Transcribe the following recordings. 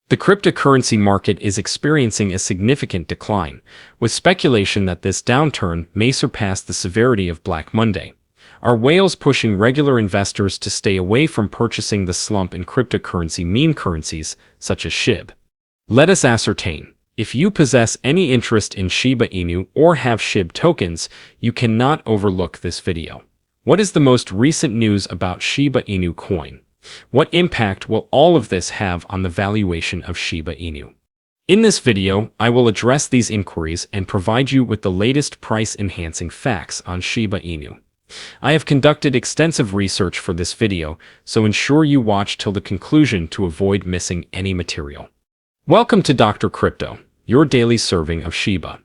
The cryptocurrency market is experiencing a significant decline, with speculation that this downturn may surpass the severity of Black Monday. Are whales pushing regular investors to stay away from purchasing the slump in cryptocurrency meme currencies, such as Shib? Let us ascertain. If you possess any interest in Shiba Inu or have Shib tokens, you cannot overlook this video. What is the most recent news about Shiba Inu Coin? What impact will all of this have on the valuation of Shiba Inu? In this video, I will address these inquiries and provide you with the latest price-enhancing facts on Shiba Inu. I have conducted extensive research for this video, so ensure you watch till the conclusion to avoid missing any material. Welcome to Dr. Crypto, your daily serving of Shiba.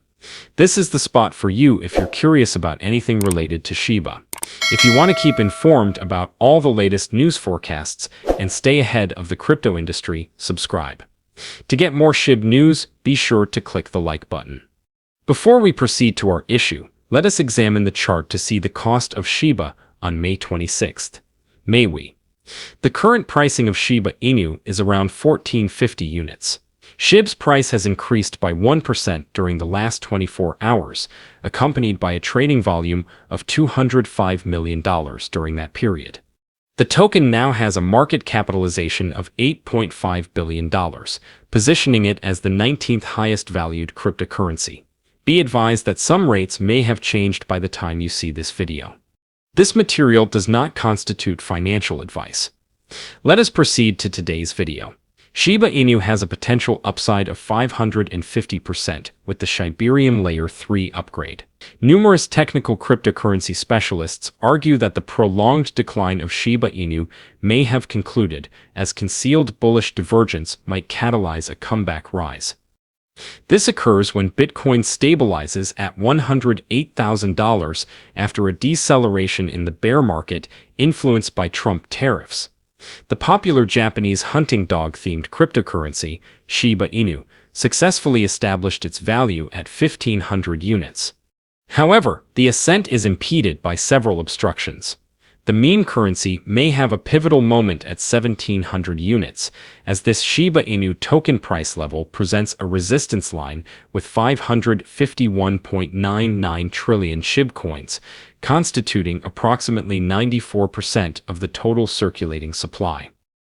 This is the spot for you if you're curious about anything related to Shiba. If you want to keep informed about all the latest news forecasts and stay ahead of the crypto industry, subscribe. To get more Shib news, be sure to click the like button. Before we proceed to our issue, let us examine the chart to see the cost of Shiba on May 26th. The current pricing of Shiba Inu is around 1450 units. Shib's price has increased by 1% during the last 24 hours, accompanied by a trading volume of $205 million during that period. The token now has a market capitalization of $8.5 billion, positioning it as the 19th highest valued cryptocurrency. Be advised that some rates may have changed by the time you see this video. This material does not constitute financial advice. Let us proceed to today's video. Shiba Inu has a potential upside of 550% with the Shibarium Layer 3 upgrade. Numerous technical cryptocurrency specialists argue that the prolonged decline of Shiba Inu may have concluded, as concealed bullish divergence might catalyze a comeback rise. This occurs when Bitcoin stabilizes at $108,000 after a deceleration in the bear market influenced by Trump tariffs. The popular Japanese hunting dog-themed cryptocurrency, Shiba Inu, successfully established its value at 1,500 units. However, the ascent is impeded by several obstructions. The meme currency may have a pivotal moment at 1,700 units, as this Shiba Inu token price level presents a resistance line with 551.99 trillion Shib coins, constituting approximately 94% of the total circulating supply.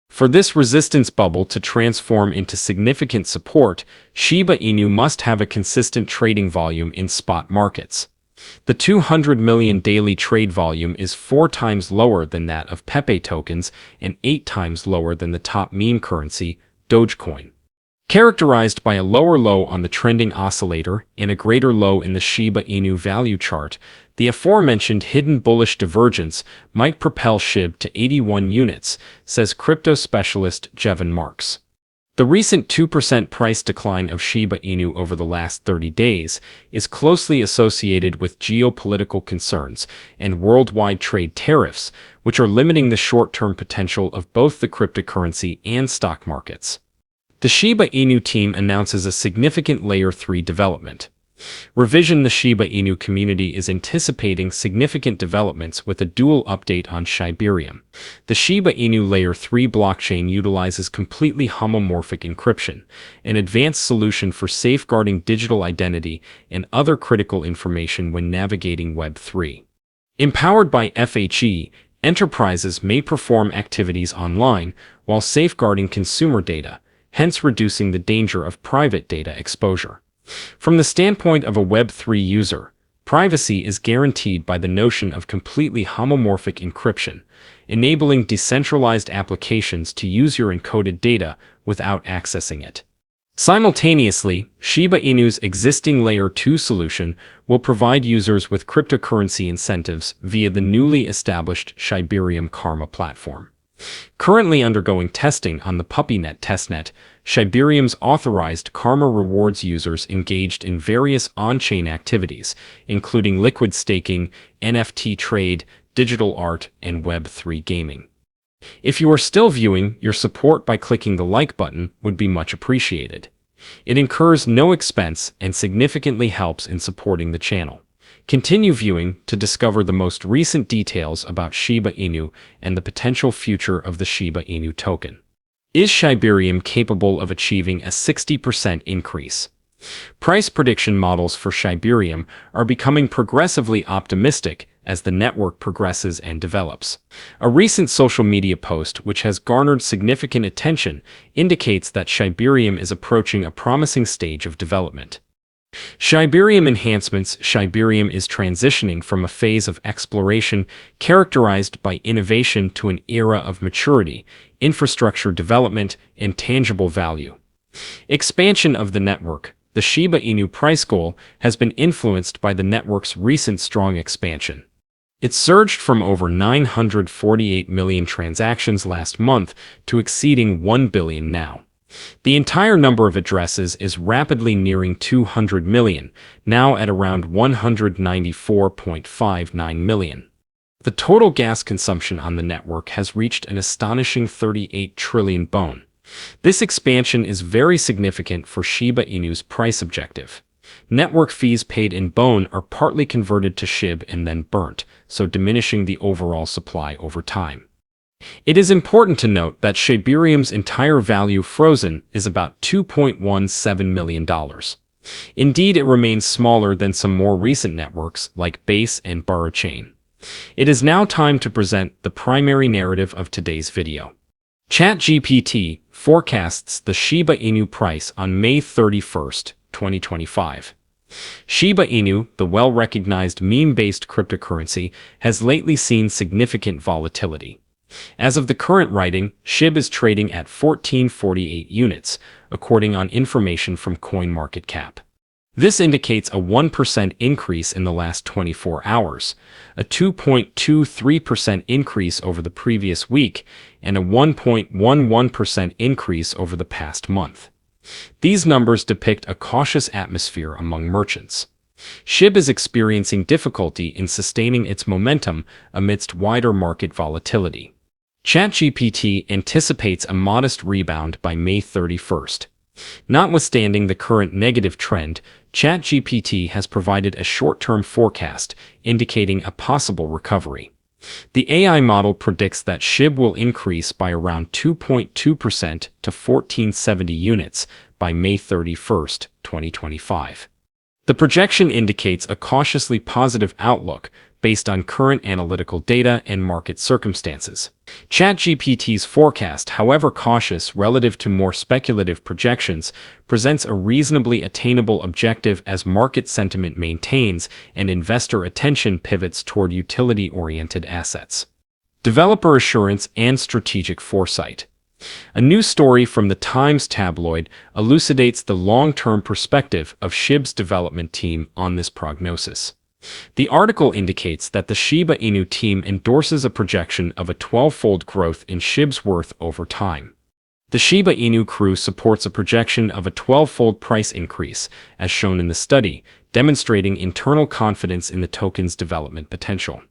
For this resistance bubble to transform into significant support, Shiba Inu must have a consistent trading volume in spot markets. The 200 million daily trade volume is 4 times lower than that of Pepe tokens and 8 times lower than the top meme currency, Dogecoin. Characterized by a lower low on the trending oscillator and a greater low in the Shiba Inu value chart, the aforementioned hidden bullish divergence might propel Shib to 81 units, says crypto specialist Jevon Marks. The recent 2% price decline of Shiba Inu over the last 30 days is closely associated with geopolitical concerns and worldwide trade tariffs, which are limiting the short-term potential of both the cryptocurrency and stock markets. The Shiba Inu team announces a significant Layer 3 development. The Shiba Inu community is anticipating significant developments with a dual update on Shibarium. The Shiba Inu Layer 3 blockchain utilizes completely homomorphic encryption, an advanced solution for safeguarding digital identity and other critical information when navigating Web3. Empowered by FHE, enterprises may perform activities online while safeguarding consumer data, hence reducing the danger of private data exposure. From the standpoint of a Web3 user, privacy is guaranteed by the notion of completely homomorphic encryption, enabling decentralized applications to use your encoded data without accessing it. Simultaneously, Shiba Inu's existing Layer 2 solution will provide users with cryptocurrency incentives via the newly established Shibarium Karma platform. Currently undergoing testing on the PuppyNet testnet, Shibarium's authorized Karma rewards users engaged in various on-chain activities, including liquid staking, NFT trade, digital art, and Web3 gaming. If you are still viewing, your support by clicking the like button would be much appreciated. It incurs no expense and significantly helps in supporting the channel. Continue viewing to discover the most recent details about Shiba Inu and the potential future of the Shiba Inu token. Is Shibarium capable of achieving a 60% increase? Price prediction models for Shibarium are becoming progressively optimistic as the network progresses and develops. A recent social media post, which has garnered significant attention, indicates that Shibarium is approaching a promising stage of development. Shibarium enhancements. Shibarium is transitioning from a phase of exploration characterized by innovation to an era of maturity, infrastructure development, and tangible value. Expansion of the network. The Shiba Inu price goal has been influenced by the network's recent strong expansion. It surged from over 948 million transactions last month to exceeding 1 billion now. The entire number of addresses is rapidly nearing 200 million, now at around 194.59 million. The total gas consumption on the network has reached an astonishing 38 trillion BON. This expansion is very significant for Shiba Inu's price objective. Network fees paid in BON are partly converted to SHIB and then burnt, so diminishing the overall supply over time. It is important to note that Shibarium's entire value frozen is about $2.17 million. Indeed, it remains smaller than some more recent networks like Base and Barachain. It is now time to present the primary narrative of today's video. ChatGPT forecasts the Shiba Inu price on May 31st, 2025. Shiba Inu, the well-recognized meme-based cryptocurrency, has lately seen significant volatility. As of the current writing, SHIB is trading at 1448 units, according on information from CoinMarketCap. This indicates a 1% increase in the last 24 hours, a 2.23% increase over the previous week, and a 1.11% increase over the past month. These numbers depict a cautious atmosphere among merchants. SHIB is experiencing difficulty in sustaining its momentum amidst wider market volatility. ChatGPT anticipates a modest rebound by May 31st. Notwithstanding the current negative trend, ChatGPT has provided a short-term forecast indicating a possible recovery. The AI model predicts that SHIB will increase by around 2.2% to 1470 units by May 31st, 2025. The projection indicates a cautiously positive outlook based on current analytical data and market circumstances. ChatGPT's forecast, however cautious relative to more speculative projections, presents a reasonably attainable objective as market sentiment maintains and investor attention pivots toward utility-oriented assets. Developer assurance and strategic foresight. A new story from the Times tabloid elucidates the long-term perspective of SHIB's development team on this prognosis. The article indicates that the Shiba Inu team endorses a projection of a 12-fold growth in SHIB's worth over time. The Shiba Inu crew supports a projection of a 12-fold price increase, as shown in the study, demonstrating internal confidence in the token's development potential.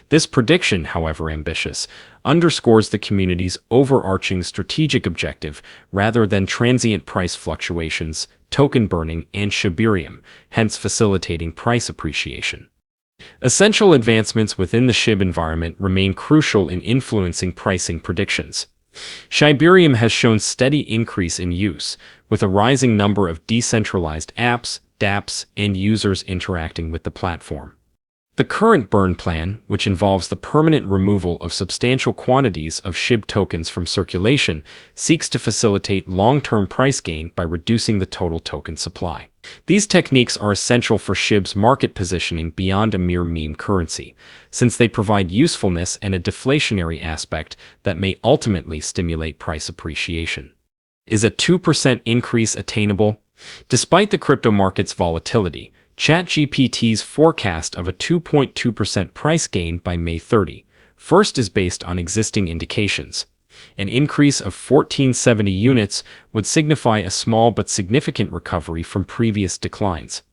This prediction, however ambitious, underscores the community's overarching strategic objective rather than transient price fluctuations, token burning, and Shibarium, hence facilitating price appreciation. Essential advancements within the SHIB environment remain crucial in influencing pricing predictions. Shibarium has shown steady increase in use, with a rising number of decentralized apps, dApps, and users interacting with the platform. The current burn plan, which involves the permanent removal of substantial quantities of SHIB tokens from circulation, seeks to facilitate long-term price gain by reducing the total token supply. These techniques are essential for SHIB's market positioning beyond a mere meme currency, since they provide usefulness and a deflationary aspect that may ultimately stimulate price appreciation. Is a 2% increase attainable? Despite the crypto market's volatility, ChatGPT's forecast of a 2.2% price gain by May 31st is based on existing indications. An increase of 1470 units would signify a small but significant recovery from previous declines.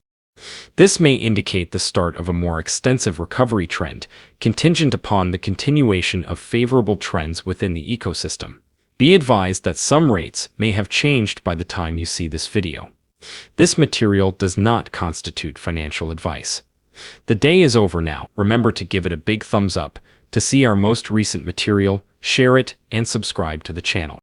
This may indicate the start of a more extensive recovery trend, contingent upon the continuation of favorable trends within the ecosystem. Be advised that some rates may have changed by the time you see this video. This material does not constitute financial advice. The day is over now. Remember to give it a big thumbs up. To see our most recent material, share it, and subscribe to the channel.